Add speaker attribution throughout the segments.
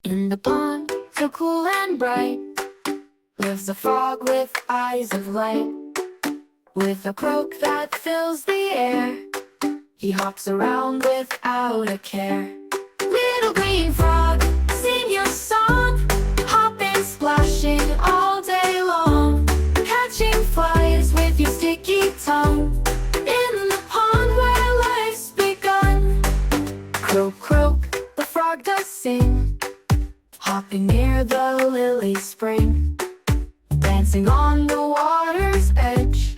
Speaker 1: In the pond, so cool and bright, lives a frog with eyes of light. With a croak that fills the air, he hops around without a care. Little green frog, sing your song, hopping, splashing all day long, catching flies with your sticky tongue, in the pond where life's begun. Croak, croak, the frog does sing, hopping near the lily spring, dancing on the water's edge,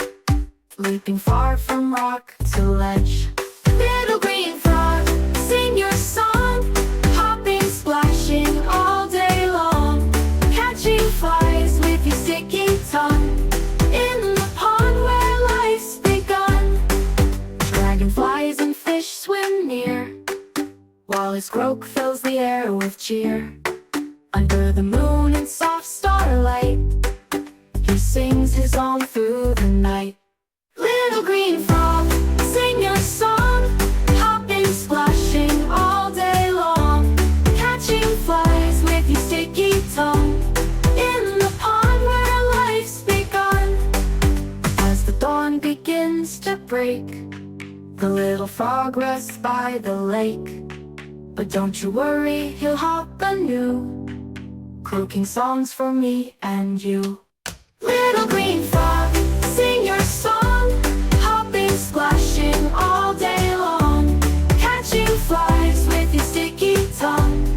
Speaker 1: leaping far from rock to ledge. Little green frog, sing your song, hopping, splashing all day long, catching flies with your sticky tongue, in the pond where life's begun. Dragonflies and fish swim near, while his croak fills the air with cheer. Under the moon and soft starlight, he sings his song through the night. Little green frog, sing your song, hopping, splashing all day long, catching flies with your sticky tongue, in the pond where life's begun. As the dawn begins to break, the little frog rests by the lake. But don't you worry, he'll hop anew, croaking songs for me and you. Little green frog, sing your song, hopping, splashing all day long, catching flies with your sticky tongue,